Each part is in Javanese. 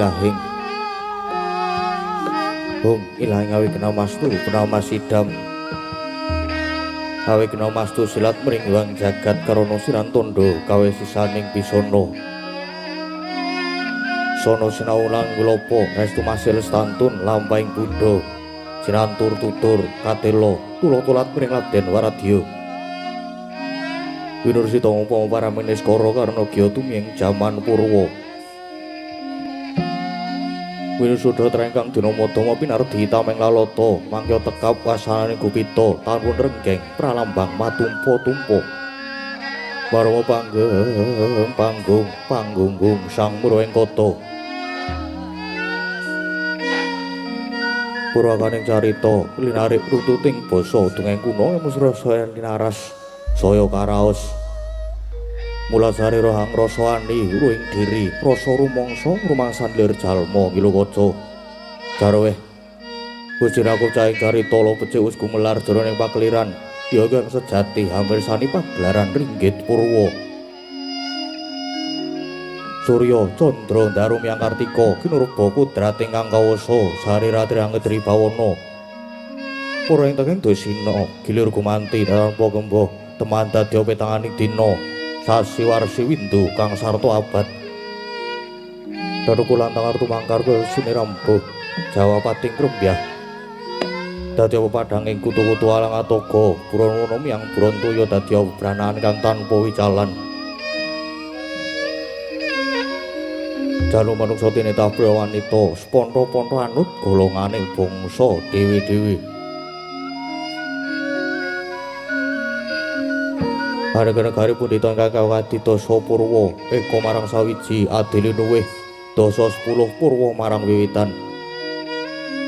ilahing ilahing awi kena mastu penama sidam awi kena mastu silat meringwang jagat karono siran tondo kawe sisaning bisono sono sinaulang wilopo restu masil stantun lampaing budo sinantur tutur katelo tulo-tulat mering labden waradya winursi tongpo para meniskara karena gya tumiyeng jaman purwa winusuda trengkang dinamadama pinardi tameng lalata mangya tekap wasananing gupita tanpun renggeng pralambang matumpa-tumpa warma panggung sang murwa ing kata purwakaning carita linarik rututing basa dongeng kuna musrasa linaras saya karaos mulasari rohang rasa ani ruing diri rasa rumangsa rumangsan lir jalma Kilakaca jarweh Gusiraku cahing carita lo becik wis gumelar jroning pakliran ya kang sejati hamirsani pagelaran ringgit purwa Surya Candra Darum Yang Kartika kinurba kudrat ingkang kawasa sariratri angedri bawana para ing tenging dosina gilir gumanti tanpa kembuh teman dadi petanganing dina sasi warsi windu kang sarta abad daru kulantang artu mangkar kaya sinirambuh Jawa pating krembyah dadi pepadhanging kutu-kutu alang atoga purana miyang Brontoya dadi branaan kang tanpa wicalan jalu manungsa tinitah priya wanita sponta-ponta anut golonganing bangsa dewi-dewi Negari pundhita ingkang kawatita Sapurwa eka marang sawiji adili nuwih dasa 10 purwa marang wiwitan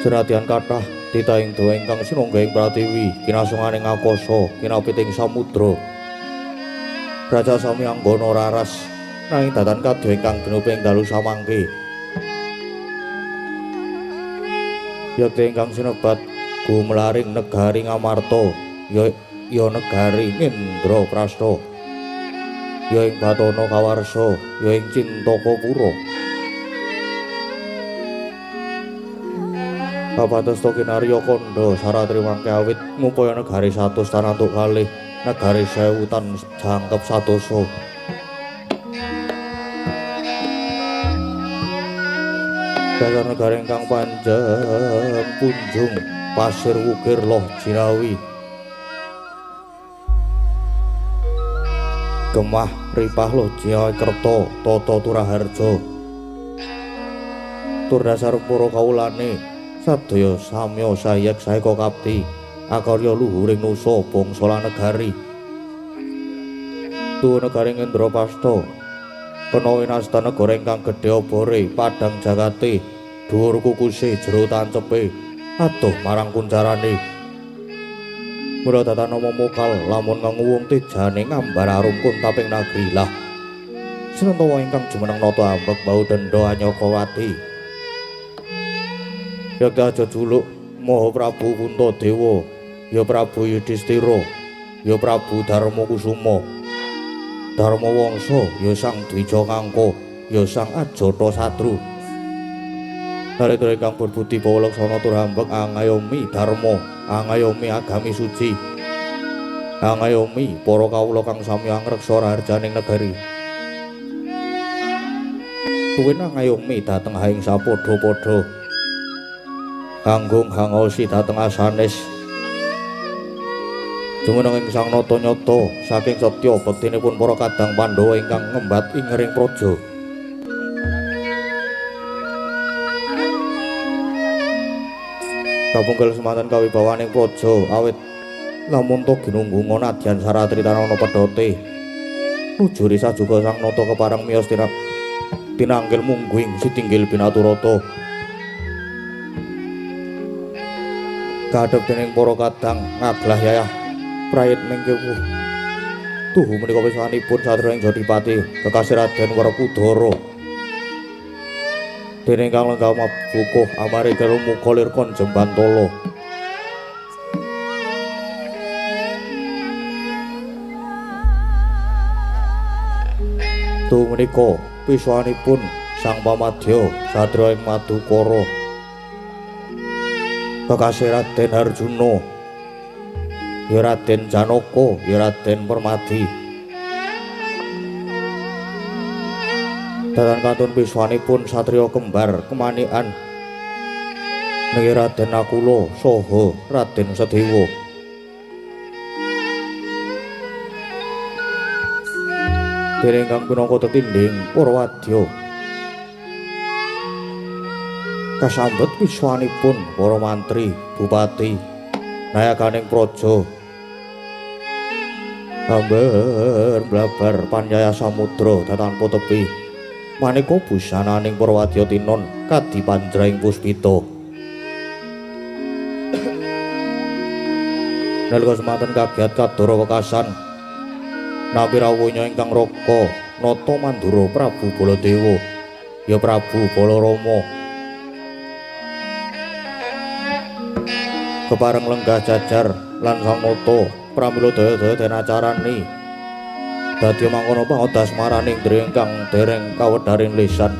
senadyan kathah titahing dawa ingkang sinunggahing pratiwi kinasunganing akasa kinapiting samudra Raja sami anggana raras nanging datan kadya ingkang genuping dalu samangke yakti ingkang sinebat gumlaring negari Ngamarta ya negari Indraprastha ya ing Batana Kawarsa ya ing Cintakapura Kapatesta kinarya kandha saratri mangke awit ngupaya negari 100 tanantuk kalih negari 1000 tan jangkep sadasa dasar negari ingkang panjang punjung pasir wukir loh jirawi Gemah ripah lo Jaya Kerta Tata Turaharja tur dasar para kawulane sadaya samya sayek saeka kapti akarya luhuring nusa bangsa lan negari tuwa negari Indraprastha kena winasta negara ingkang gedhe obore padhang jagate dhuwur kukuse jero tancepe atuh marang kuncarane mula datana momokal lamun nganguwung tejane ngambar arungkun taping nagri lah Sinentawa ingkang jumeneng nata ambek bau denda Anyakawati yakti aja juluk Maha Prabu Puntadewa ya Prabu Yudhistira ya Prabu Darmakusuma Darmawangsa ya Sang Dwija Kangka ya Sang Ajata Satru Narendra ingkang berbudi pawelaksana tur ambek angayomi dharma angayomi agami suci angayomi para kawula kang sami angreksa raharjaning negari tuwin angayomi dhateng haing sapadha-padha anggung hangosi dhateng asanes jumeneng ing sang nata nyata saking setya bektinipun para kadang Pandhawa ingkang ngembat ing ring praja kapungkel semanten kawibawaning praja awit lamun to ginunggung nadyan saratri tanana pedhote nujuri sajuga sang nata kepareng miyos tinanggil mungguing sitinggil binaturata kadhep dening para kadang ngaglah yayah prayit mengke tuhu menika pisanipun satriya ing Jodipati kekasih Raden Werkudara dene kang lenggah mabukuh amarga rumuka lirkon Jembantala tuh menika piswanipun Sang Pamadya Satria ing Madukara kekasih Raden Harjuna ya Raden Janaka ya Raden Permadi datan kantun piswanipun satriya kembar kemanikan niki Raden Nakula saha Raden Sedewa dening kang pinangka tetinding para wadya kasambet wiswanipun para mantri bupati nayakaning praja amber blabar panjaya samudra tanpa tepi maneka busananing para wadya tinon kadi panjraing puspita nalika semanten kagiat kadara wekasan nampi rawuhnya ingkang raka nata mandura Prabu Baladewa ya Prabu Balarama kepareng lenggah jajar lan sang nata pramila daya-daya den acarani dadi mangkono pangodas maraning ndri ingkang dereng kawedharing lisan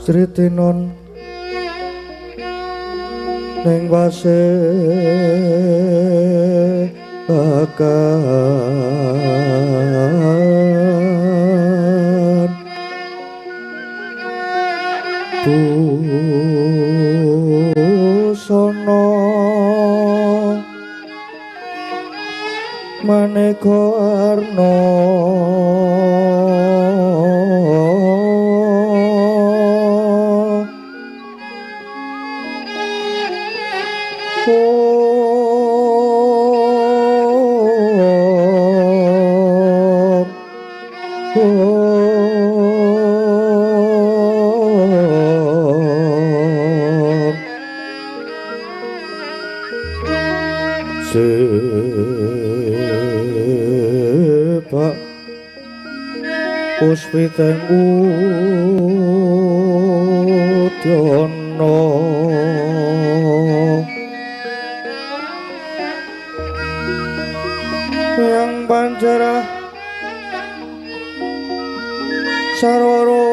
Sritinon ning wase akan busana maneka arna Sepak puspiteng udyono yang panjara sarwara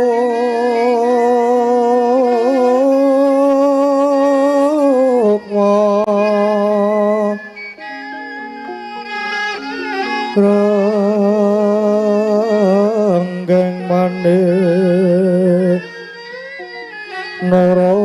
ranggeng maneh narawata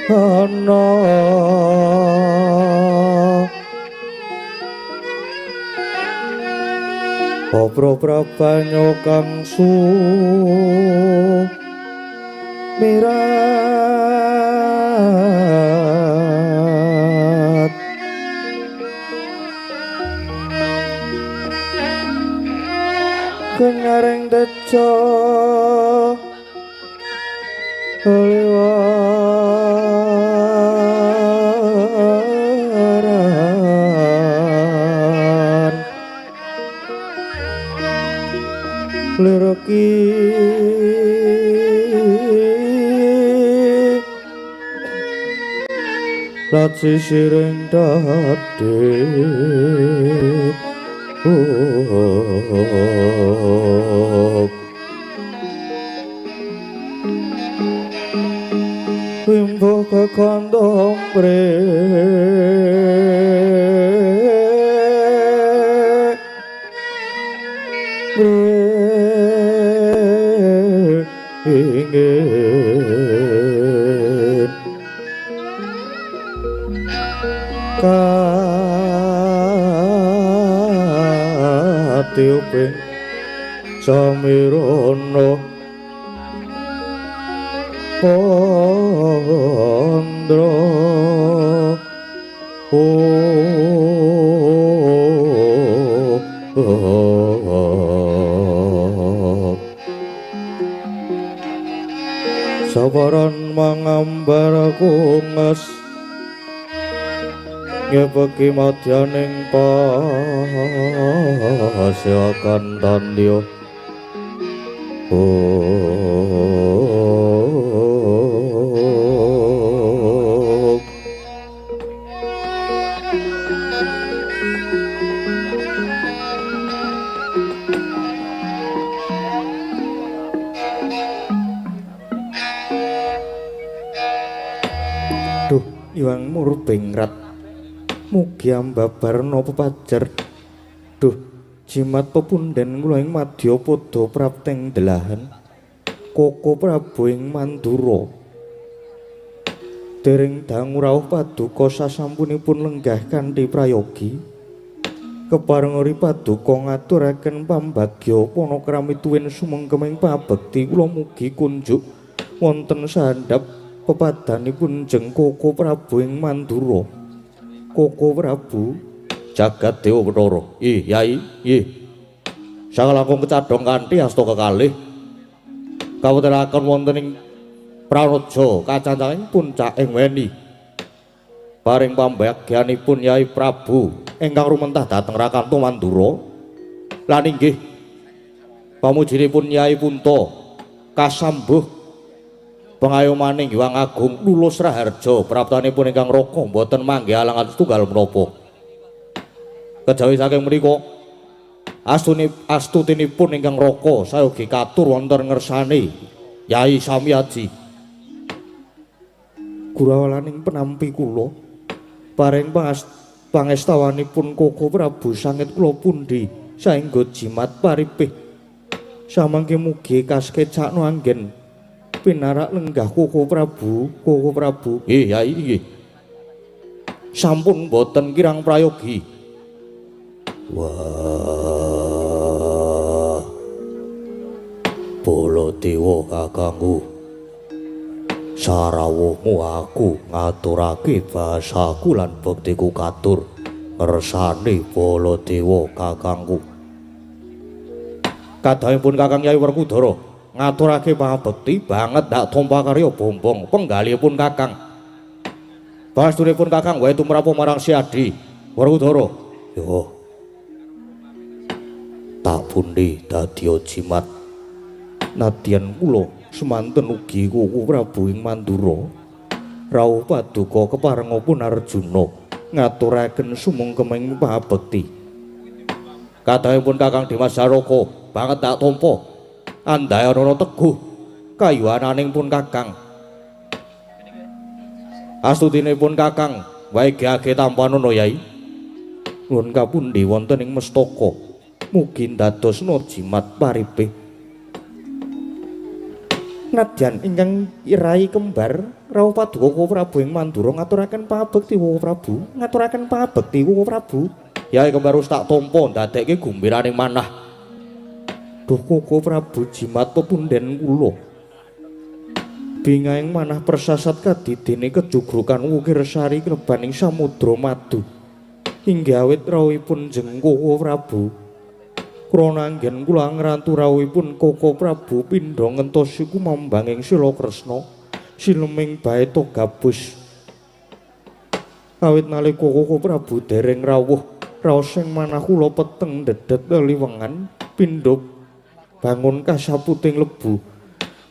ana Popro prabanyo kang sumirat kenyaring deca Lereki laci siring dade wimbo kekondong bre ingin katiuping samirono pondro sabaran mangambar kunges ngepeki madyaning paseakan tandya Duh, Iwang Murbingrat mugi ambabarna pepajar. Duh, jimat pepunden kula ing madya padha prapteng delahan. Koko Prabu ing Mandura. Dereng dangu rawuh paduka sasampunipun lenggah kanthi prayogi. Kepareng uri paduka ngaturaken pambagya panakrami tuwin sumengkeming pabekti kula mugi kunjuk wonten sandhap pepadanipun jeng Koko Prabu ing Mandura. Koko Prabu jagat dewa Bathara. Yai, sakalangkung kecadhong kanthi asta kekalih kawontenaken wonten ing Praraja kacancanging puncak ing weni. Paring pambagyanipun Yai Prabu ingkang rumentah dhateng Rakanto Mandura. Lan inggih pamujinipun Yai Punta kasambuh Pengayomaning Hyang Agung lulus Raharja praptanipun ingkang Raka boten manggih alangan setunggal menapa. Kejawi saking menika astutinipun ingkang Raka sayogi katur wonten ngersane Yai Samyaji. Gurawalaning penampi kula paring pangestawanipun Koko Prabu sangit kula pundi saengga jimat paripih samangke mugi kaskecakno anggen pinarak lenggah Koko Prabu. Yai nggih. Sampun boten kirang prayogi. Wah. Baladewa kakangku. Sarawuhmu aku ngaturake basaku lan bektiku katur ngersane Baladewa kakangku. Kadhahipun Kakang Yai Werkudara ngaturake pangabekti banget dak tompa karya bombong penggalipun Kakang. Pasturipun Kakang wae tumrap marang Si Adi Werkudara. Yo. Tak pundi dadi jimat. Nadyan kula semanten ugi Koko Prabu ing Mandura. Rawuh paduka keparengipun Arjuna ngaturaken sumengkeming pangabekti. Kadhahipun Kakang Dimas Jaraka banget tak tompa andhae ana teguh kayuwananing pun Kakang. Astutinipun Kakang wae gage tampanana Yai. Nuwun kapundi wonten ing mestaka mugi ndadosna jimat paripih. Nadyan ingkang rai kembar rawuh paduka Koko Prabu ing Mandura ngaturaken pangabekti Koko Prabu. Yai kembar wis tak tampa ndadekke gumbiraning manah. Duh Koko Prabu jimat pepunden kula. Bingaing manah persasat kadidene kejugrukan wukir sari klebaning samudra madu. Inggih awit rawuhipun jeng Koko Prabu. Krana anggen kula ngrantu rawuhipun Koko Prabu pindha ngentosi kumambanging Sila Kresna sileming baeta gabus. Awit nalika Koko Prabu dereng rawuh raos sing manah kula peteng dedet liwengan pindha bangun kasaputing lebu.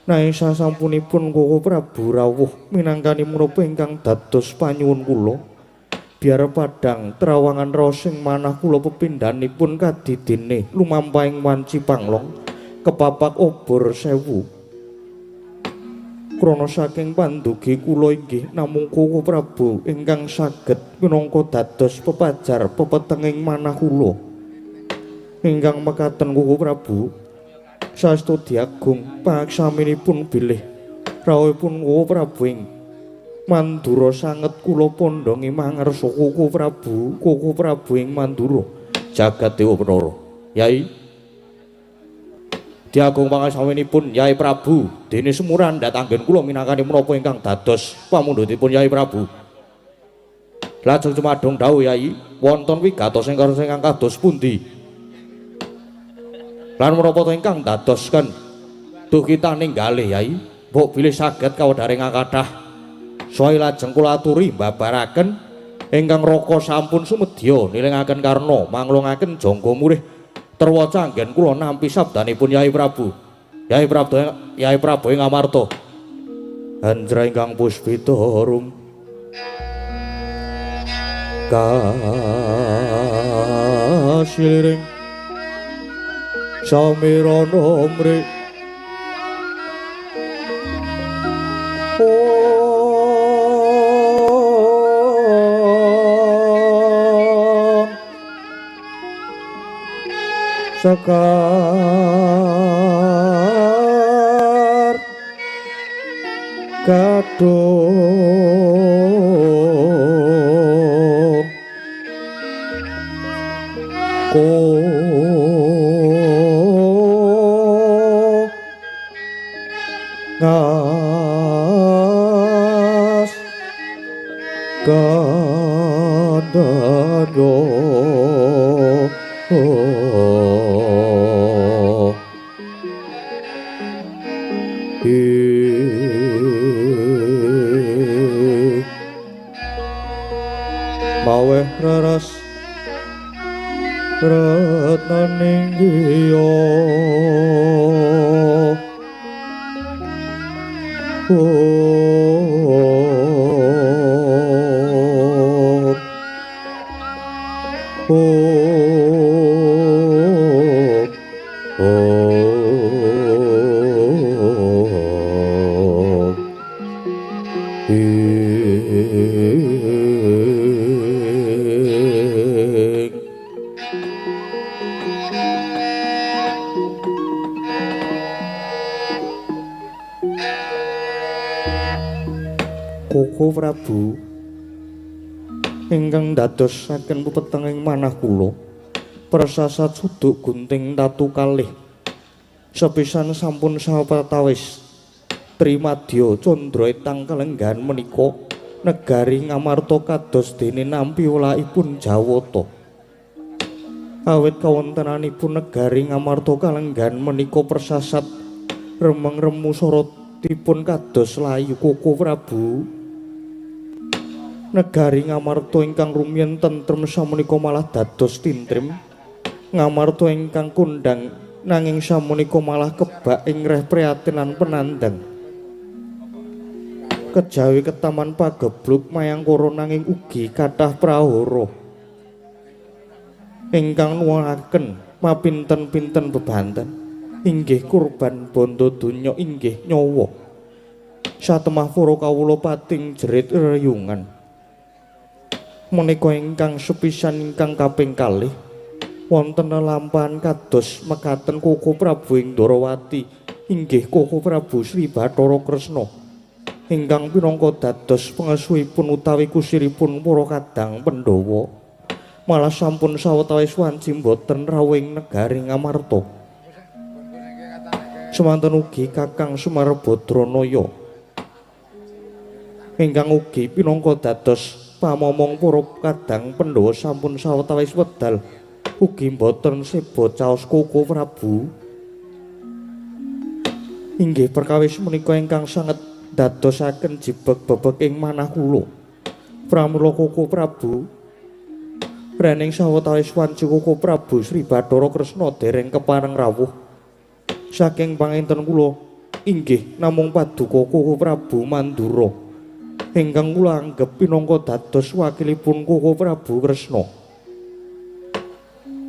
Nanging sasampunipun Koko Prabu rawuh minangkani menapa ingkang dados panyuwun kula. Biar padang trawangan raos sing manah kula pepindhanipun kadidene lumampahing wanci panglong kepapak obor 1000. Krana saking pandugi kula inggih namung Koko Prabu ingkang saged minangka dados pepajar pepetenging manah kula. Ingkang mekaten Koko Prabu saestu diagung pangaksaminipun bilih rawuhipun Koko Prabu ing Mandura sanget kula pondhongi mangersa Koko Prabu ing Mandura jagat Dewa Batara. Yai diagung pangasaminipun Yai Prabu dene semuran datanggen kula minangkani menapa ingkang dados pamundhutipun Yai Prabu. Lajeng cumadong dawuh Yai wonten wigatos ingkang kados pundi? Lan menapa ingkang dadosken duh kita ninggalih Yai? Mbok bilih saged kawedharing kathah soe lajeng kula aturi mbabaraken ingkang Raka sampun sumedya nilingaken karna manglungaken jangga murih terwaca anggen kula nampi sabdanipun Yai Prabu. Yai Prabu ing Amarta. Anjra ingkang puspita rum kasiliring samirana mrih Sekar kadung ko ngas kandanyo maweh raras retnaning griya Koko Prabu ingkang dadosaken pepetenging manah kula prasasat suduk gunting tatu kalih sepisan sampun sawetawis Trimadya Candra Etang kalenggan menika negari Ngamarta kados dene nampi wolakipun Jawata awit kawontenanipun negari Ngamarta kalenggan menika persasat remeng remu sorotipun kados layu Koko Prabu negari Ngamarta ingkang rumiyin tentrem samenika malah dados tintrim Ngamarta ingkang kondang nanging samenika malah kebak ing reh priatinan penandang kejawi ketaman pagebluk mayangkara nanging ugi kathah prahara ingkang nuwuhaken mapinten-pinten bebanten inggih kurban bondo donya inggih nyawa satemah para kawula pating jerit reyungan menika ingkang sepisan ingkang kaping kalih wonten lampahan kados mekaten Koko Prabu ing Ndarawati inggih Koko Prabu Sri Bathara Kresna ingkang pinangka dados pengesuhipun utawi kusiripun para kadang Pandhawa malah sampun sawetawis wanci boten rawuh ing negari Ngamarta semanten ugi Kakang Sumarbadrana ingkang ugi pinangka dados pamomong para kadang Pandhawa sampun sawetawis wedal ugi boten seba caos Koko Prabu inggih perkawis menika ingkang sanget dadosaken jibeg-bebeg ing manah kula pramila Koko Prabu rening sawetawis wanci Koko Prabu Sri Bathara Kresna dereng kepareng rawuh saking panginten kula inggih namung paduka Koko Prabu Mandura ingkang kula anggep pinangka dados wakilipun Koko Prabu Kresna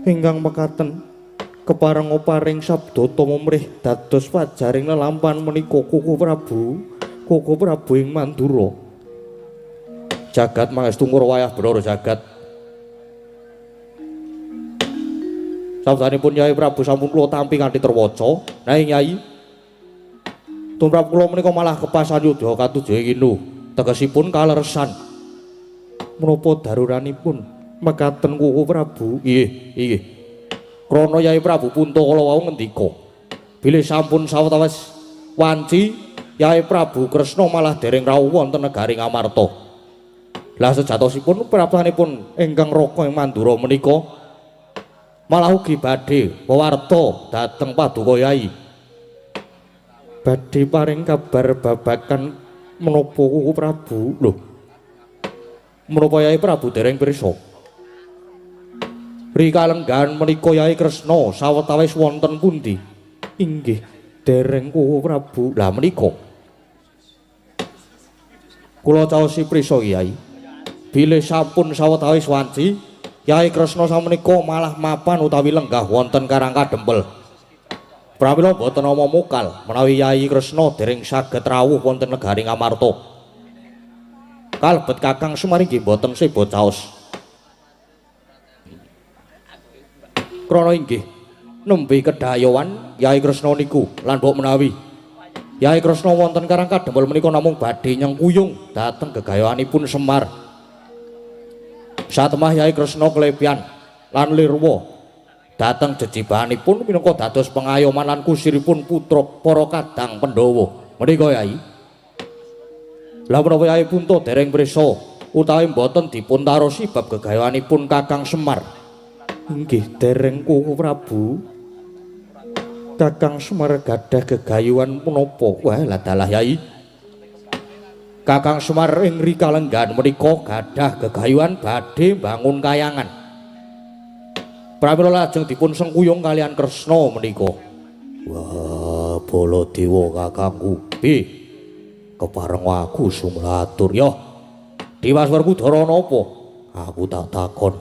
ingkang mekaten kepareng paring sabda tama mrih dados pajaring lelampahan menika Koko Prabu ing Mandura jagat mangestu wayah Brara jagat sabdanipun Nyai Prabu sampun kula tampi kanthi terwaca nanging Nyai tumrap kula menika malah kepasan yudha katujuh kinu tegesipun kaleresan menapa daruranipun mekaten Koko Prabu inggih krana Yai Prabu Punta kala wau ngendika bilih sampun sawetawis wanci Yai Prabu Kresna malah dereng rawuh wonten negari Ngamarta lah sejatosipun prapanipun ingkang raka ing Mandura menika malah ugi badhe wewarta dhateng paduka Yai badhe paring kabar babagan menapa Koko Prabu lho menapa Yai Prabu dereng pirsa rikalenggan menika Yai Kresna sawetawis wonten pundi inggih dereng Koko Prabu lah menika kula caosi prisa Kyai bilih sampun sawetawis wanci Yai Kresna samenika malah mapan utawi lenggah wonten Karang Kadempel pramila boten nama mokal menawi Yai Kresna dereng saged rawuh wonten negari Ngamarta. Kalebet Kakang Sumaringgi boten seba caos. Krana inggih nembe kedayowan Yai Kresna niku lan mbok menawi Yai Kresna wonten Karang Kadempel menika namung badhe nyengkuyung dhateng gegayoanipun Semar. Satemah Yai Kresna klepian lan lirwa dateng jejibahanipun minangka dados pengayoman lan kusiripun putra para kadang Pandhawa menika Yai lah menapa Yai Punta dereng prisa utawi mboten dipun tarosi bab gegayoanipun Kakang Semar inggih dereng Koko Prabu Kakang Semar gadah gegayuhan punapa wah lah dalah Yai Kakang Semar ing rikalenggan menika gadah gegayuhan badhe bangun kayangan pramila lajeng dipun sengkuyung kalian Kresna menika. Wah, Baladewa kakangku. Kepareng aku sumlatur ya. Dimas Werkudara napa? Aku tak takon.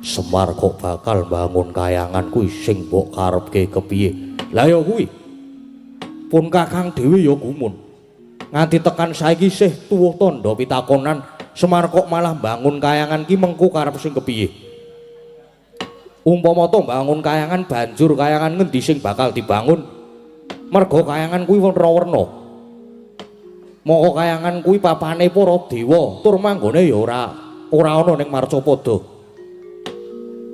Semar kok bakal bangun kayangan kuwi sing mbok karepke kepiye? Lah ya kuwi. Pun Kakang dhewe ya gumun. Nganti tekan saiki isih tuwuh tandha pitakonan Semar kok malah bangun kayangan ki mengko karep sing kepiye? Umpama to bangun kayangan banjur kayangan ngendi sing bakal dibangun merga kayangan kuwi werna-werna Moko kayangan kuwi papane para dewa, tur manggone ya ora ana ning Marcapada.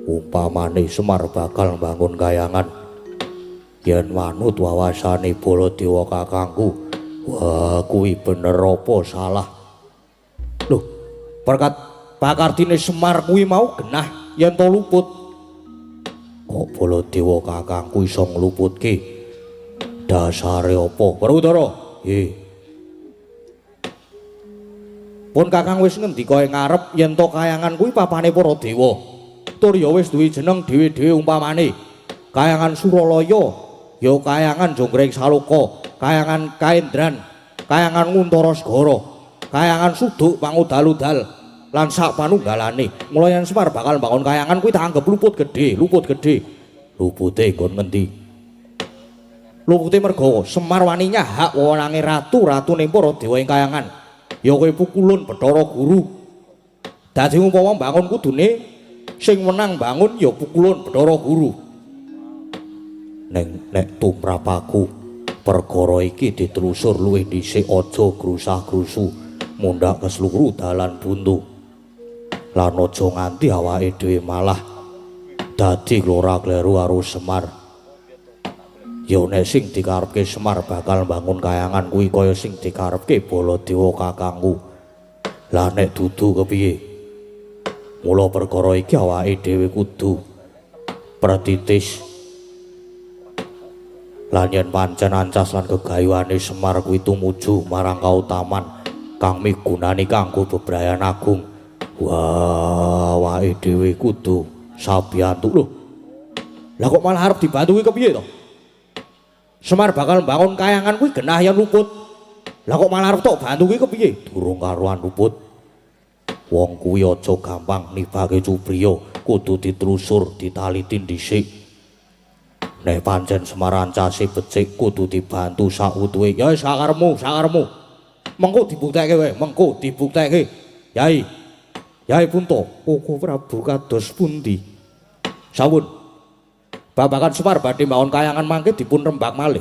Umpamane Semar bakal bangun kayangan yen manut wawasane Baladewa kakangku, wah kuwi bener apa salah? Loh, berkat pakartine Semar kuwi mau genah yen to luput. Kok Baladewa kakangku iso ngluputke? Dasare apa? Werkudara? Pun kakang wis ngendika ing ngarep yen to kayangan kuwi papane para dewa. Tur ya wis duwe jeneng dhewe-dhewe umpamane. Kayangan Suralaya, ya kayangan Jonggreng Saloka, kayangan Kaendran, kayangan Nguntara Segara, kayangan Suduk Pangudal-udal lan sak panunggalane. Mula yen Semar bakal bangun kayangan kuwi tak anggap luput gedhe. Lupute nggon ngendi? Lupute merga Semar wani nyahak wewenange ratu-ratune para dewa ing kayangan. Ya kowe Pukulun Bathara Guru. Dadi umpama bangun kudune sing menang bangun ya Pukulun Bathara Guru. Nek tumrapaku perkara iki ditelusur luwih dhisik aja grusah-grusu mundhak kesluru dalan buntu. Lan aja nganti awake dhewe malah dadi glora-kleru karo Semar. Ya nek sing dikarepke Semar bakal bangun kayangan kuwi kaya sing dikarepke Baladewa kakangku. Lah nek dudu kepiye? Mula perkara iki awake dhewe kudu pratitis. Lan yen pancen ancas lan gegayuhane Semar kuwi tumuju marang kautaman kang migunani kanggo bebrayan agung. Wah, awake dhewe kudu sabiyantu lho. Lah kok malah arep dibantu kuwi kepiye to? Semar bakal bangun kayangan kuwi genah yen luput. Lah kok malah arep tok bantu kuwi kepiye? Durung karuan luput. Wong kuwi aja gampang nibake Cubriya, kudu ditelusur, ditaliti dhisik. Nek pancen Semar ancase becik kudu dibantu sautuhe. Ya sakaremu. Mengko dibuktekke wae, Yai Punta, Koko Prabu kados pundi? Sawun. Babakan Semar badhe mbangun kayangan mangke dipun rembak malih.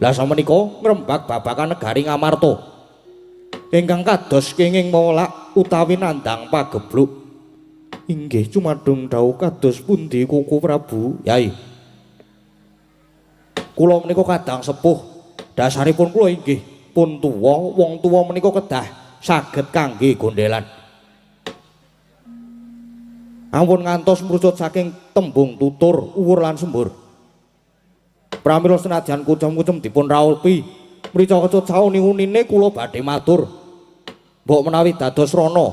Lah samenika ngrembak babakan negari Ngamarta. Ingkang kados kenging molak utawi nandhang pagebluk. Inggih cumadung dawuh kados pundi Koko Prabu? Yai. Kula menika kadang sepuh. Dasaripun kula inggih pun tuwa, wong tuwa menika kedah saged kangge gondelan. Ampun ngantos mrucut saking tembung tutur, uwur lan sembur. Pramila senajan kucem-kucem dipun rawuhi, mrica kecut sauni-unine kula badhe matur. Mbok menawi dados rana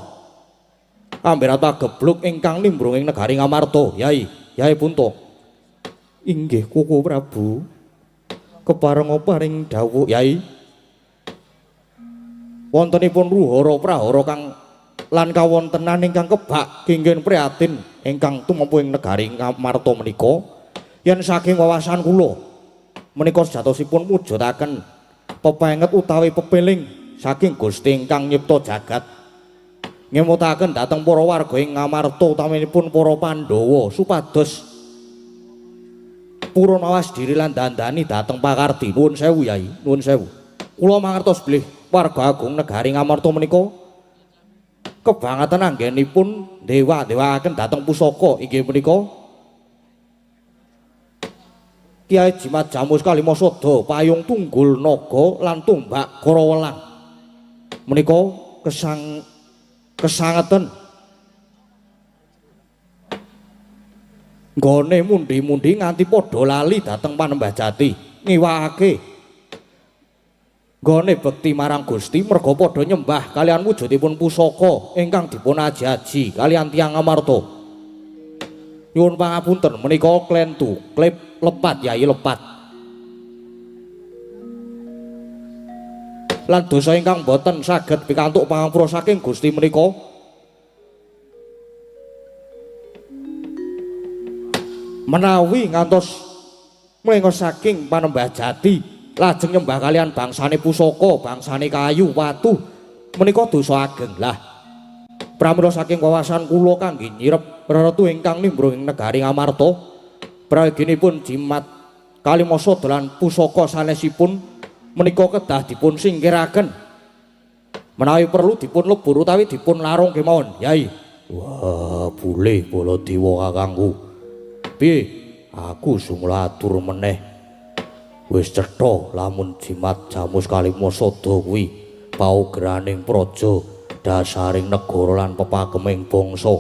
amberat gebluk ingkang nimbrung ing negari Ngamarta, Yai Punta. Inggih Koko Prabu. Keparenga paring dawuh, Yai. Wontenipun ruhara-prahara kang lan kawontenan ingkang kebak kengken prihatin ingkang tumampu ing negari Ngamarta menika yen saking wawasan kula menika sejatosipun mujudaken pepenget utawi pepeling saking Gusti ingkang nyipta jagat ngemutaken dhateng para warga ing Ngamarta utaminipun para Pandhawa supados purun awas diri lan dandani dhateng pakarti. Nuwun sewu Yai, nuwun sewu. Kula mangertos bilih warga agung negari Ngamarta menika kebangetan anggenipun dewa-dewaaken dhateng pusaka inggih menika Kyai Jimat Jamus Kalimasada, Payung Tunggul Naga lan Tumbak Karawelang. Menika kesangeten nggone mundi-mundi nganti padha lali dhateng Panembah Jati ngiwakake nggone bekti marang Gusti merga padha nyembah kalian wujudipun pusaka ingkang dipun aji-aji kalian tiyang Ngamarta. Nyuwun pangapunten menika klentu klip lepat Yai lepat. Lan dosa ingkang boten saged pikantuk pangapura saking Gusti menika menawi ngantos mlengos saking Panembah Jati lajeng nyembah kalian bangsane pusaka, bangsane kayu, watu menika dosa ageng. Lah pramila saking wawasan kula kangge nyirep reretu ingkang nimbrung ing negari Ngamarta prayoginipun Jimat Kalimasada lan pusaka sanesipun menika kedah dipun singkiraken Menawi perlu dipun lebur utawi dipun larung kemawon, Yai. Wah, boleh Baladewa kakangku. Piye? Aku sumula atur meneh. Wis cetha lamun jimat Jamus Kalimasada kuwi paugraning praja dasaring negara lan pepakeming bangsa.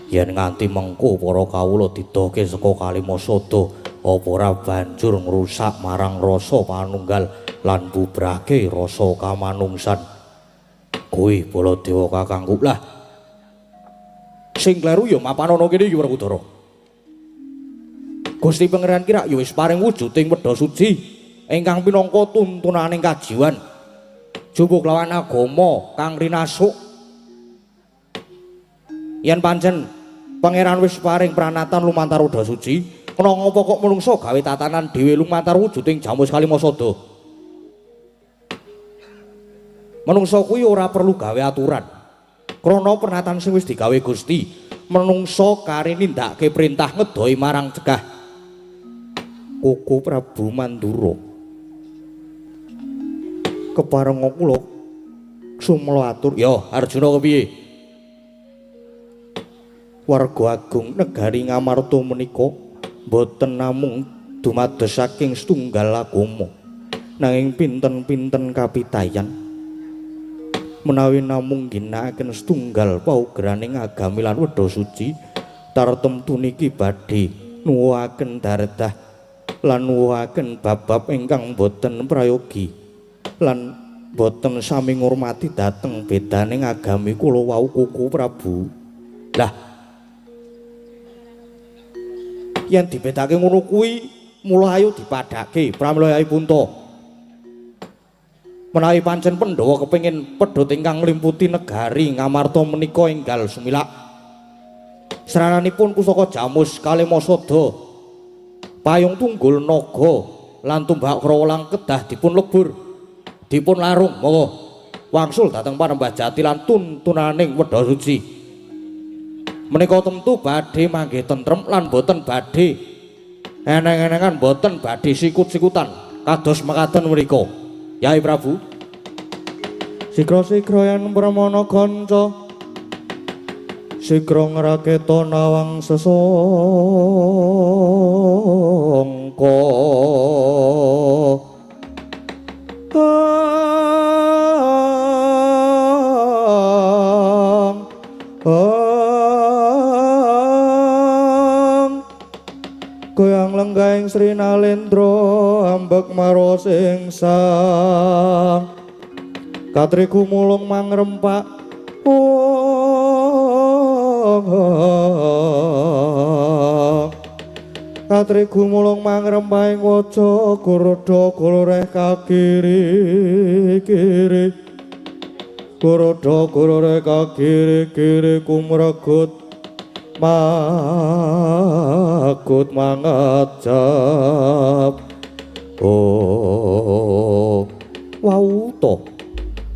Yen nganti mengko para kawula didoke saka Kalimasada, apa ora banjur ngrusak marang rasa panunggal lan bubrake rasa kamanungsan. Kuwi Baladewa kakangku lah. Sing kleru ya mapan ana kene iki Werkudara. Gusti Pangeran kira ya wis paring wujuding wedha suci ingkang pinangka tuntunaning kajiwan. Jupuk lawan agama kang rinasuk. Yen pancen Pangeran wis paring pranatan lumantar wedha suci, kena ngapa kok menungsa gawe tatanan dhewe lumantar wujuding Jamus Kalimasada. Menungsa kuwi ora perlu gawe aturan. Krana pernatan sing wis digawe Gusti, menungsa kare nindakake perintah ngedoi marang cegah. Koko Prabu Mandura. Keparenga kula sumela atur, ya Arjuna kepiye? Warga agung negari Ngamarta menika boten namung dumados saking setunggal agama, nanging pinten-pinten kapitayan. Menawi namung ginakaken setunggal paugraning agami lan wedha suci, tartemtu niki badhe nuwuhaken daredah lan nuwuhaken bab-bab ingkang boten prayogi lan boten sami ngurmati dhateng bedaning agami kula wau Koko Prabu. Lah yen dibedake ngono kuwi mula ayo dipadhake pramila Yai Punta. Menawi pancen Pandhawa kepengin pedhot ingkang nglimputi negari Ngamarta menika enggal sumilak srananipun pusaka Jamus Kalimasada, payung tunggul naga lan tumbak krawalang kedah dipun lebur, dipun larung monggo wangsul dhateng Panembah Jati lan tuntunaning wedha suci. Menika tentu badhe manggih tentrem lan boten badhe eneng-enengan, boten badhe sikut-sikutan kados mekaten mriku. Yai Prabu, sigra-sigra yen pramana kanca sigra ngraketa nawang sesangka. Goyang lenggahing Sri Nalendra ambek maros ing sang katriku mulung mangrempak katriku mulung mangrempahing waja Goroda goloreh kakiri-kiri Goroda goloreh kakiri-kiri kumregut makut mangajab. Oh wau to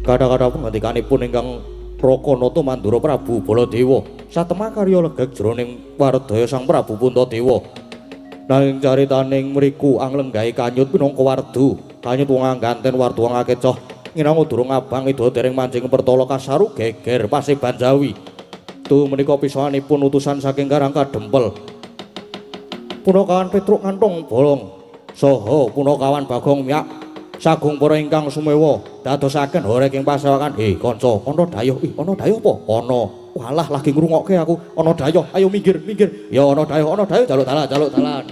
kadang-kadang pengantikanipun ingkang Rakanata Mandura Prabu Baladewa satemah karya legek jroning wardaya Sang Prabu Puntadewa. Nanging caritaning mriku anglenggahi kanyut pinangka wardu kanyut wong angganten wardu wong akecoh nginangu durung abang ida dereng mancing pertala kasaru geger Paseban Jawi. Tu menika pisanipun utusan saking Karangka Dempel. Punakawan Petruk Kantong Bolong saha punakawan Bagong Myak sagung para ingkang sumewa dadosaken horeg ing pasewakan. Kanca, ana dayuh. Ana dayuh apa? Ana. Walah lagi ngrungokke aku. Ana dayuh. Ayo minggir. Ya ana dayuh, jaluk dalan.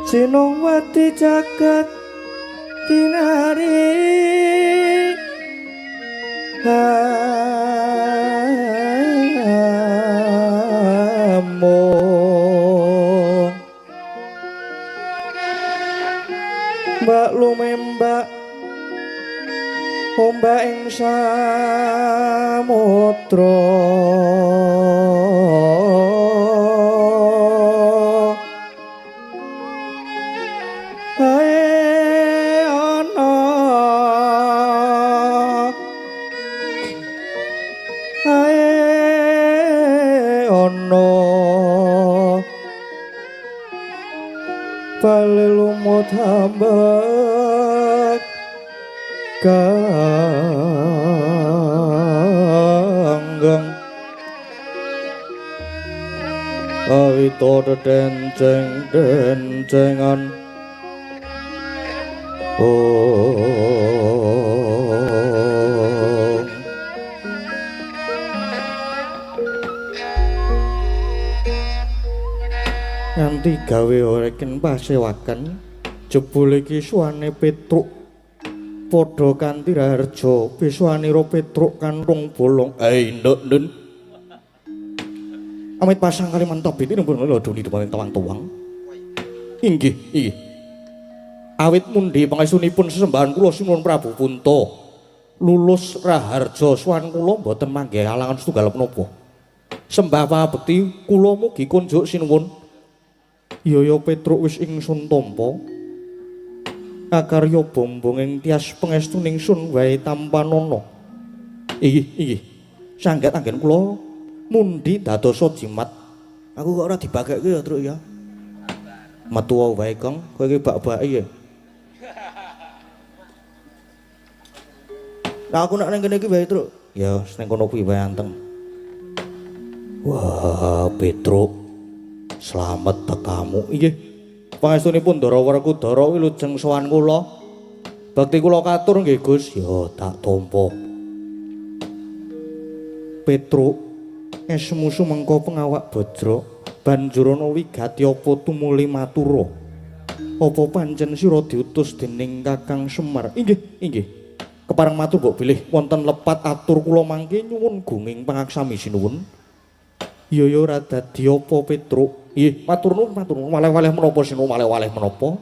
Sinowati jagat kinari among mbak lumembak ombak ing samudra lumut hambak kanggang awito denceng-dencengan nganti gawe oreken pasewaken jebul iki suwane Petruk padha kanthi raharja biswanira Petruk kanthong bolong nduk ndun amit pasang kali mantap ini pun lho duni dening tawang-tawang inggih awit mundi pangestunipun sesembahan kula sinuwun Prabu Punta lulus raharja swan kula mboten manggih alangan setunggal menapa sembah pabekti kula mugi kunjuk sinuwun Yaya Petruk wis ingsun tampa akarya bombong ing tias pangestuning sun wae tampanana inggih sanget anggen kula mundi dadosa jimat aku kok ora dibageke ya Truk ya metu wae Kang kowe iki bak-baki ya nah aku nek ning kene iki wae Truk ya ning kono kuwi wae anteng wah Petruk slamet tekamu inggih pangestunipun Ndara Werkudara wilujeng sowan kula bakti kula katur nggih Gus ya tak tampa Petruk esmusu mengko pengawak Bajra banjur ana wigati apa tumuli matura apa pancen sira diutus dening Kakang Semar inggih kepareng matur mbok bilih wonten lepat atur kula mangke nyuwun gunging pangaksami sinuwun ya ora dadi apa Petruk nggih matur nuwun waleh-waleh menapa sinuwun waleh-waleh menapa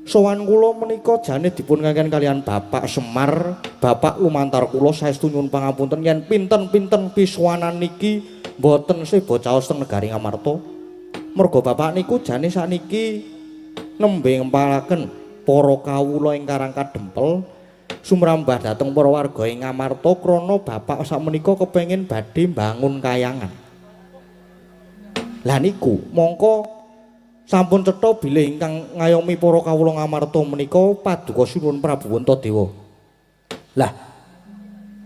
sowan kula menika jane dipun ngangken kalian Bapak Semar Bapak lumantar kula saestu nyuwun pangapunten yen pinten-pinten piswanan niki mboten seba caos teng negari Ngamarta merga Bapak niku jane sakniki nembe ngempalaken para kawula ing Karang Kadempel sumrambah dhateng para warga ing Ngamarta krana Bapak sakmenika kepengin badhe mbangun kayangan lah niku mongko sampun cetha bilih ingkang ngayomi para kawula Ngamarta menika paduka sinuwun Prabu Puntadewa. Lah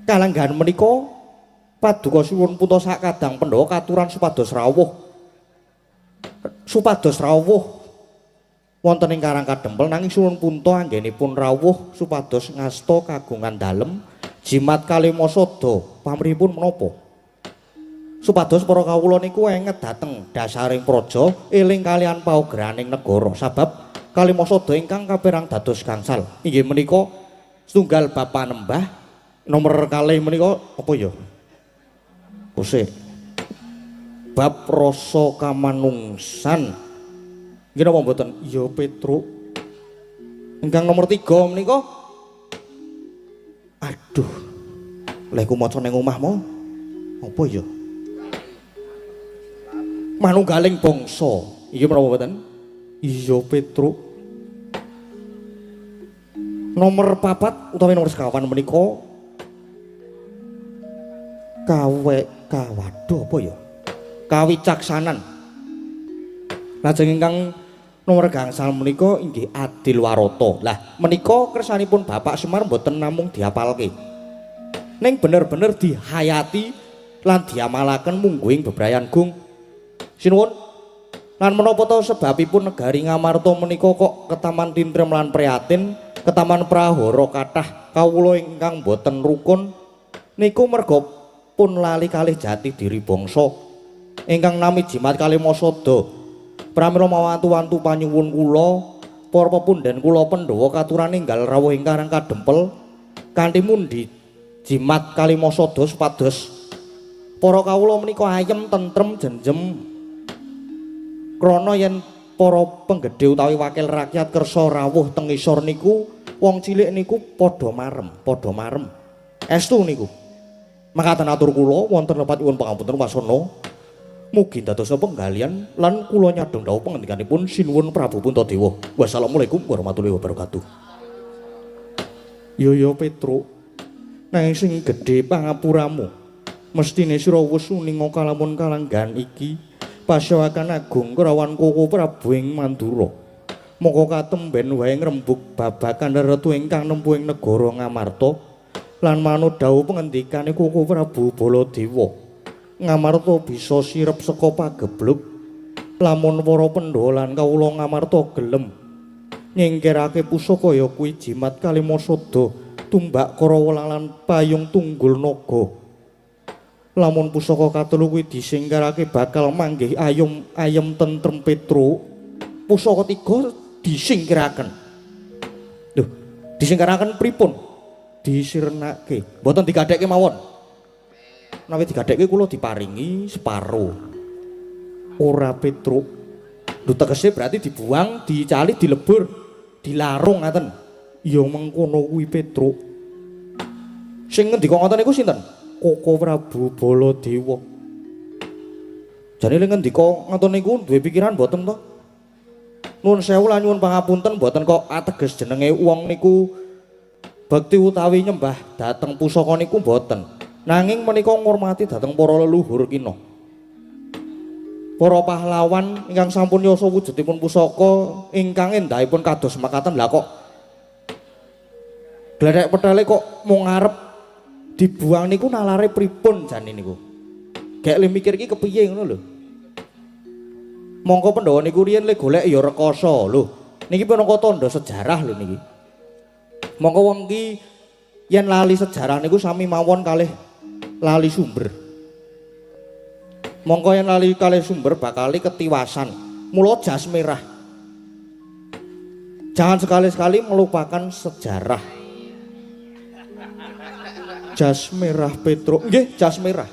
kalenggahan menika paduka sinuwun Punta sakadang Pandhawa katuran supados rawuh wonten ing Karang Kadempel nanging sinuwun Punta anggenipun rawuh supados ngasta kagungan dalem jimat Kalimasada pamrihipun menapa? Supados para kawula niku enget dhateng dasaring praja eling kalian paugraning negara sabab Kalimasada ingkang kaperang dados gangsal inggih menika setunggal bab panembah nomor kalih menika apa ya Kusik bab rasa kamanungsan nggih napa mboten ya Petruk ingkang nomor 3 menika aduh lha iku maca ning omahmu apa ya manunggaling bangsa iki menapa mboten iya Petruk nomor 4 utawi nomor 5 menika waduh apa ya kawicaksanan lajeng ingkang nomor gangsal menika inggih Adilwarata lah menika kersanipun Bapak Semar mboten namung diapalke ning bener-bener dihayati lan diamalaken mungguing bebrayan gung sinuwun lan menapa ta sebabipun negari Ngamarta menika kok ketaman tintrem lan prihatin ketaman prahara kathah kawula ingkang boten rukun niku merga pun lali kalih jati diri bangsa ingkang nami jimat Kalimasada Pramila mawantu-wantu panyuwun kula para pepundhen kula Pandhawa katuran ninggal rawuh ingkang kadempel kanthi mundi jimat Kalimasada supados para kawula menika ayem tentrem jenjem krana yen para penggedhe utawi wakil rakyat kersa rawuh teng isor niku wong cilik niku padha marem estu niku makaten atur kula wonten lepat nyuwun pangapunten wasana mugi dados penggalian lan kula nyadong dawuh pangendikanipun sinuwun Prabu Puntadewa. Wassalamualaikum warahmatullahi wabarakatuh. Yo Petruk nang sing gedhe pangapuramu mestine sira wis uninga kalamun kalanggan iki Pasyawakan Agung Kurawan Koko Prabu ing Mandura. Mongko katemben wae ngrembug babagan retu ingkang nempuh ing negara Ngamarta lan manut dawuh pangendikane Koko Prabu Baladewa. Ngamarta bisa sirep saka pageblug lamun para Pandhawa lan kawula Ngamarta gelem nyingkirake pusaka ya kuwi jimat Kalimasada tumbak Karawa lan payung tunggul naga. Lamun pusaka katelu kuwi disingkirake bakal manggih ayem tentrem Petruk. Pusaka tiga disingkiraken. Lho, disingkiraken pripun? Disirnake. Mboten digadhekke mawon. Nawi digadhekke kula diparingi separo. Ora Petruk. Lho tegese berarti dibuang, dicali, dilebur, dilarung ngaten. Ya mengkono kuwi Petruk. Sing ngendika ngoten niku sinten? Koko Prabu Baladewa. Jane le ngendika ngoten niku duwe pikiran mboten to? Nuwun sewu lan nyuwun pangapunten mboten kok ateges jenenge wong niku bekti utawi nyembah dhateng pusaka niku mboten. Nanging menika ngurmati dhateng para leluhur kina. Para pahlawan ingkang sampun yasa wujudipun pusaka ingkang endahipun kados makaten lha kok gledhek petele kok mung ngarep dibuang niku nalare pripun jane niku. Gek le mikir iki kepiye ngono lho. Mongko Pandhawa niku riyen le golek ya rekoso lho. Niki pinangka tandha sejarah lho niki. Mongko wong iki yen lali sejarah niku sami mawon kalih lali sumber. Mongko yen lali kalih sumber bakali ketiwasan. Mula jas merah. Jangan sekali-sekali melupakan sejarah. Jas merah Petruk. Nggih, jas merah.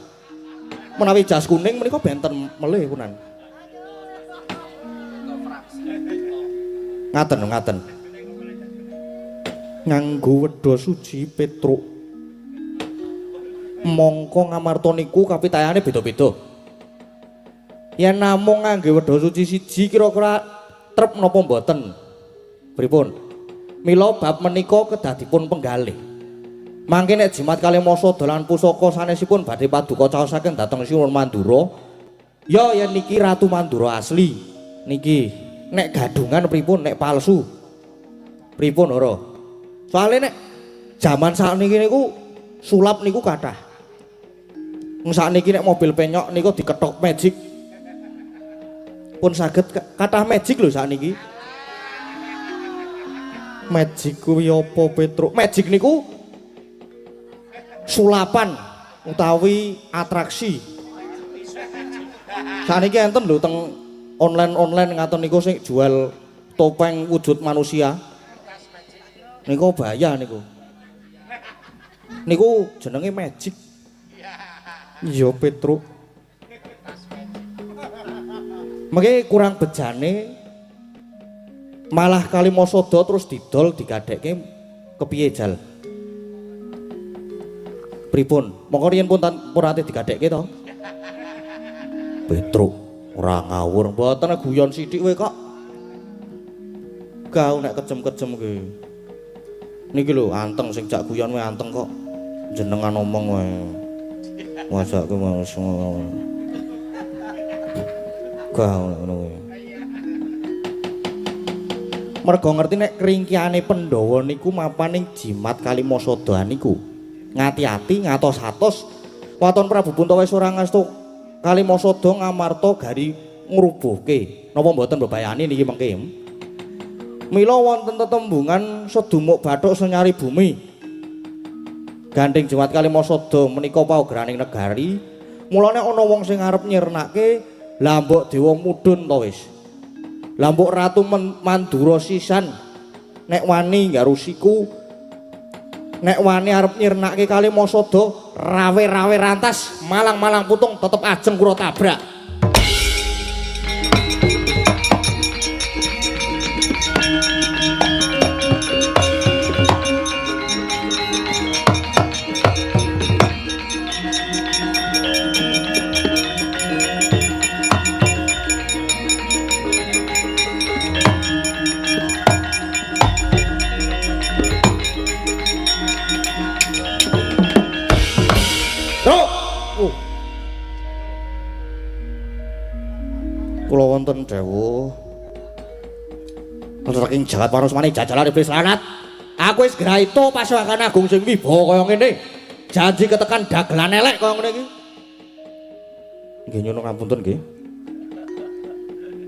Menawi jas kuning menika benten melih punan. Ngaten. Nganggo wedha suci Petruk. Mongko Ngamarta niku kapitayane beda-beda. Yen namung ngangge wedha suci siji kira-kira trep napa mboten? Pripun? Mila bab menika kedadipun penggalih. Mangke nek jimat Kalimasada lan pusaka sanesipun badhe paduka caosaken dhateng Sinuwun Mandura. Ya yen niki Ratu Mandura asli. Niki nek gadungan pripun nek palsu? Pripun ora? Soale nek jaman sakniki niku sulap niku kathah. Sakniki nek mobil penyok niku diketok magic. Pun saged kathah magic lho sakniki. Magic kuwi apa Petruk? Magic niku sulapan utawi atraksi. Sakniki enten lho teng online ngaten niku sing jual topeng wujud manusia. Niku bahaya niku. Niku jenenge magic. Iya Petruk. Mengke kurang bejane malah Kalimasada terus didol digadhekke kepiye jal? Pripun? Mongko riyen pun ate digadhekke to? Petruk ora ngawur, mboten guyon sithik wae kok. Kau nek kejem-kejem ki. Niki lho anteng sing jak guyon wae anteng kok. Jenengan omong wae. Masake mas. Kau ngono wae. Mergo ngerti nek kringkiane Pandhawa niku mapan ning jimat Kalimasada niku. Ngati-ati ngatos-atos waton Prabu Puntaweswara ngastu Kalimasada Ngamarta gari ngrubuhke. Napa mboten bebayani niki mengke? Mila wonten tetembungan sedumuk bathuk senyari bumi. Gandeng jimat Kalimasada menika paugraning negari. Mulane ana wong sing arep nyirnake, lah mbok dewa mudhun to wis. Lah mbok Ratu Mandura sisan nek wani garusiku nek wani arep nyirnake kali Masada rawe-rawe rantas malang-malang putung tetep ajeng kula tabrak. Kula wonten dawuh saking jagat parasmane jajalan iblis lanat. Aku wis graito Pasawakan Agung sing wibawa kaya ngene. Janji ketekan dagelan elek kaya ngene iki. Nggih nyuwun ngapunten nggih.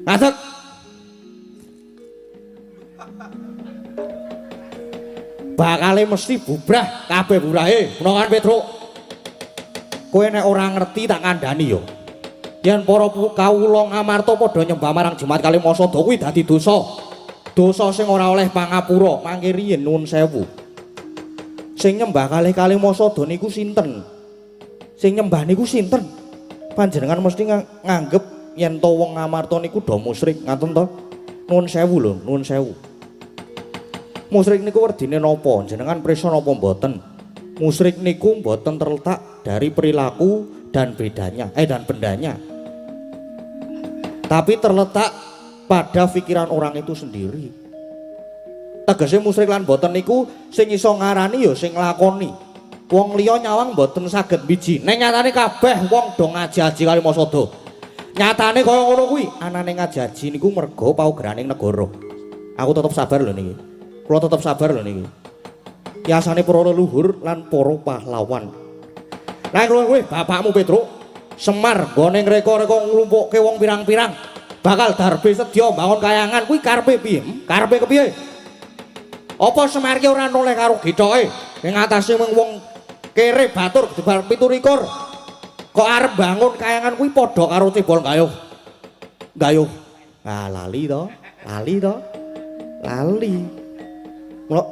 Ngadeg. Bakale mesti bubrah kabeh burahe. Menawa Petruk. Kowe nek ora ngerti tak kandhani yo. Yen para kawula ngamarta padha nyembah marang Jemat Kali Masada kuwi dadi dosa. Dosa sing ora oleh pangapura. Mangke riyen nuwun sewu. Sing nyembah Kali Masada niku sinten? Sing nyembah niku sinten? Panjenengan mesti nganggep yen to wong ngamarta niku do musyrik, ngaten to? Nuwun sewu lho, nuwun sewu. Musyrik niku werdine napa? Jenengan prisa napa mboten? Musyrik niku mboten terletak dari perilaku dan bendanya. Tapi terletak pada pikiran orang itu sendiri. Tegese musyrik lan boten niku sing iso ngarani ya sing nglakoni. Wong liya nyawang boten saged biji. Ning nyatane kabeh wong do ngaji-aji Kali Masada. Nyatane kaya ngono kuwi, anane ngaji niku merga paugraning negara. Aku tetep sabar lho niki. Kula tetep sabar lho niki. Yasane para leluhur lan para pahlawan. Lah kowe bapakmu Petruk Semar gone ngreka-reka nglumpukke wong pirang-pirang bakal darbe sedya bangun kayangan kuwi karepe piye? Karepe kepiye? Apa Semar ki ora noleh karo githoke ing atase wong kere batur dibal 17 kok arep bangun kayangan kuwi padha karo cebol gayuh. Gayuh. Ah lali to. Lali. Mula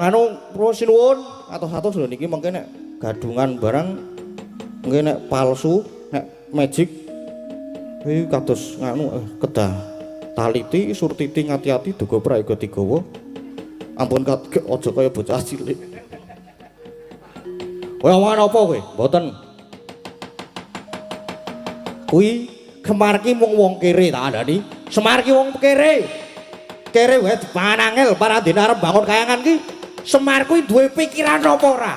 nganu kula sinuwun atus-atus lho niki mengke nek gadungan barang nggih nek palsu nek magic iki kados nganu kedah taliti surtiti ngati-ati duga prayoga digawa ampun aja kaya bocah cilik kowe omongan apa kowe mboten kuwi Semar ki mung wong kere tak andani Semar ki wong kere wae dipangan angel paradene arep bangun kayangan ki Semar kuwi duwe pikiran apa ora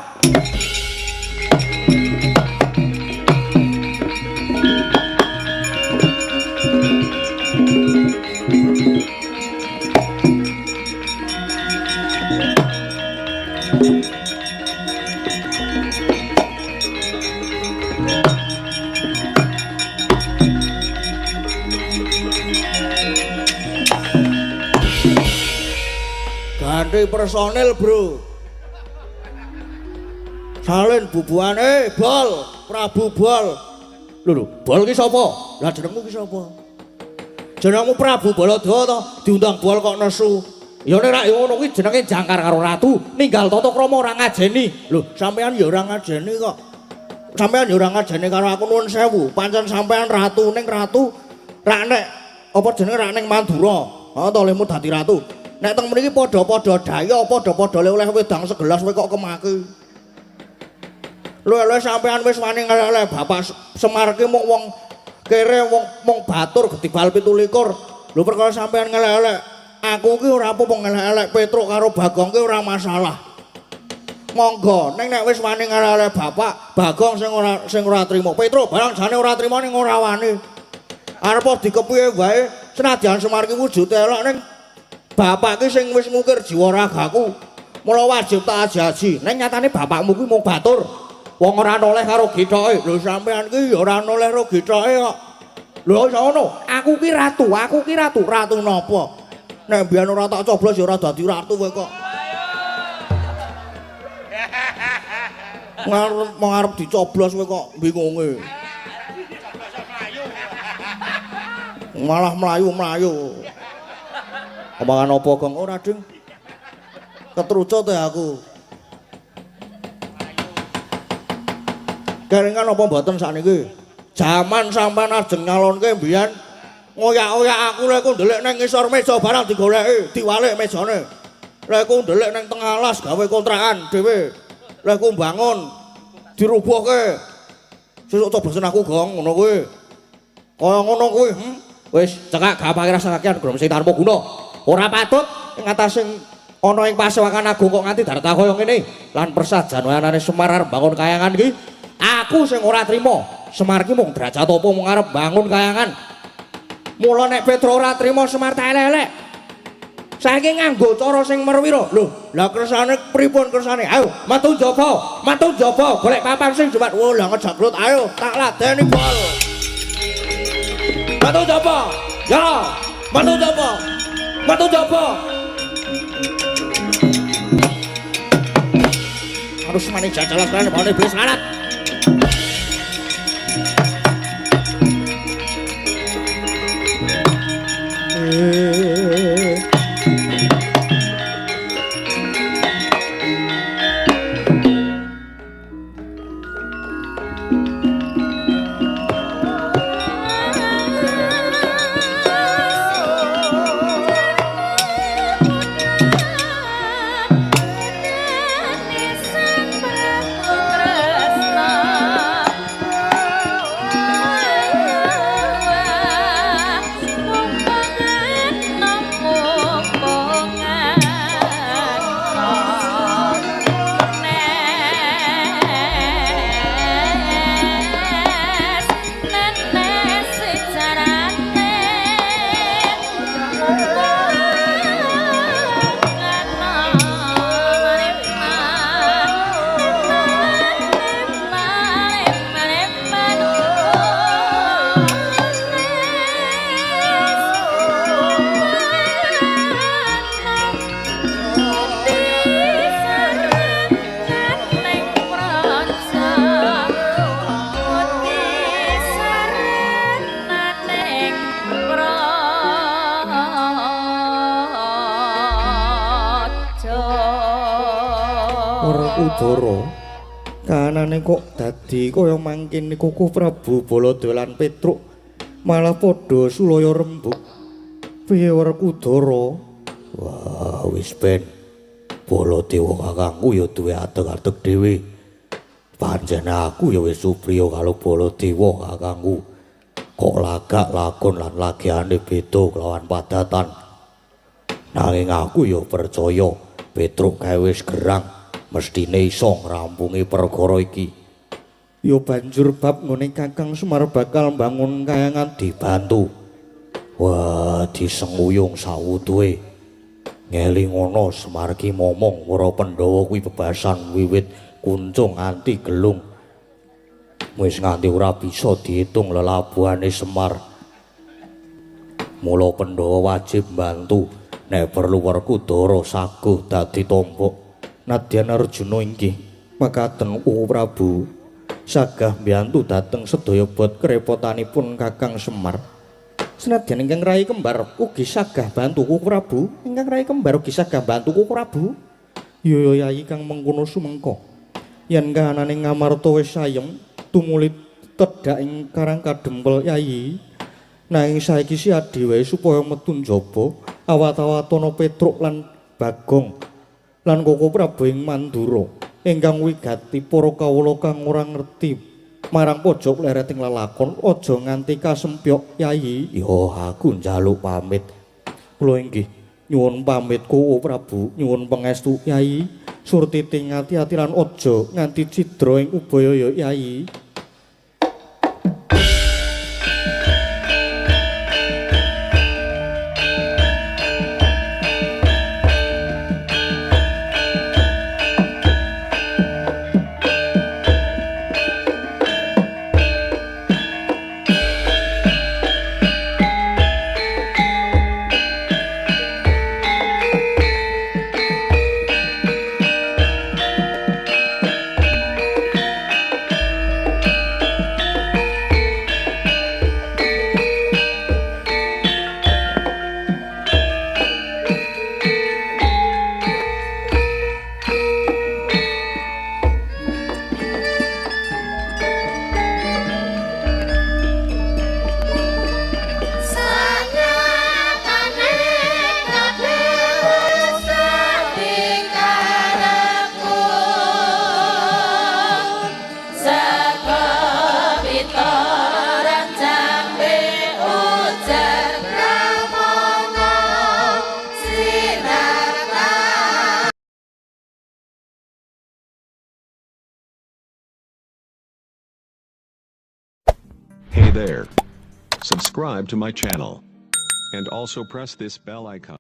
ganti personil bro salin bubuane bol Prabu Bol lho bol ki sapa lah jenengmu ki sapa jenengmu Prabu Baladewa to diundang bol kok nesu ya nek rak ngono kuwi jenenge jangkar karo ratu ninggal tata krama ora ngajeni lho sampean ya ora ngajeni kok sampean ya ora ngajeni karo aku nuwun sewu pancen sampean ratu ning ratu rak nek apa jenenge rak ning Mandura ha to lemu dadi ratu nek teng mriki padha-padha daya padha-padha oleh wedang segelas kowe kok kemaki lho sampean wis wani ngelek Bapak Semar ki mung wong kere wong mung batur gedibal 17 lho perkara sampean ngelek aku ki ora apa ngelek Petruk karo Bagong ki ora masalah monggo nek wis wani ngelek Bapak Bagong sing ora trima Petruk barang jane ora trima ning ora wani arep dikepiye wae senadyan Semar ki wujude elok ning bapak ki sing wis ngukir jiwa ragaku mula wajib tak ajaji ning nyatane bapakmu ki mung batur wong ora noleh karo githoke lho sampean ki ya ora noleh karo githoke kok lho ngono aku ki ratu napa nek mbiyen ora tak coblos ya ora dadi ratu kowe kok ngarep dicoblos kowe kok bingunge malah mlayu Omongan apa Gong ora Ding? Ketrucut ya aku. Kelingan apa mboten sakniki? Jaman sampean ajeng nyalonke mbiyen ngoyak-oyak aku lek ku ndelik nang ngisor meja barang digoleki, diwalik mejane. Lek ku ndelik nang tengah alas gawe kontrakan dhewe. Lek ku bangun dirubuhke. Sesuk coblosen aku Gong ngono kuwi. Kaya ngono kuwi. Wis cekak gampang rasa kakean grom sing tanpa guna. Ora patut ing atas sing ana ing Pasewakan Agung kok nganti darta kaya ngene. Lan persajan wanane Semar bangun kayangan iki aku sing ora trima. Semar ki mung derajat apa mung arep bangun kayangan. Mula nek Petro ora trima Semar tak elek. Saiki nganggo cara sing merwira. Lho, lah kersane pripun kersane? Ayo, matu njaba, golek papan sing jebat. Wah, lah ngejablut ayo tak ladeni bol. Matu njaba. Ya, matu njaba. Matu njaba. Harus maning jajalan kan bawane bis larat. Udara kanane kok dadi kaya mangkin niku Prabu Baladewa lan Petruk malah padha sulaya rembug. Piye Werkudara? Wah, wis ben Baladewa kakangku ya duwe adeg-adeg dhewe. Pancen aku ya wis supriya karo Baladewa kakangku. Kok lagak lakon lan lagiane beda kelawan padatan. Nanging aku ya percaya Petruk kae wis gerang. Mestine iso ngrampungi perkara iki. Ya banjur bab ngene Kakang Semar bakal mbangun kayangan dibantu. Wah, disenguyung sawutuhe. Ngelingono Semar ki momong para Pandhawa kuwi bebasan wiwit kuncung nganti gelung. Wis nganti ora bisa diitung lelabuhane Semar. Mula Pandhawa wajib bantu nek perlu Werkudara saguh dadi tombok. Nadyan Arjuna inggih makaten Prabu sagah mbiyantu dhateng sedaya bot kerepotanipun Kakang Semar. Senadyan ingkang rai kembar ugi sagah bantu Prabu, ingkang rai kembar ugi sagah bantu Prabu. Ya Yayi kang mengkono sumengko. Yen kahanane ngamarta wis ayem tumuli tedhak ing Karang Kadempel Yayi. Nanging saiki si adi wae supaya metu njaba awat-awatono Petruk lan Bagong. Lan Koko Prabu ing Mandura ingkang wigati para kawula kang ora ngerti marang pojok lereting lelakon aja nganti kasempyok Yayi. Ya aku njaluk pamit. Kula inggih nyuwun pamit Koko Prabu, nyuwun pangestu Yayi. Surtiti ngati-ati lan aja nganti cidra ing ubaya ya Yayi. Hey there. Subscribe to my channel. And also press this bell icon.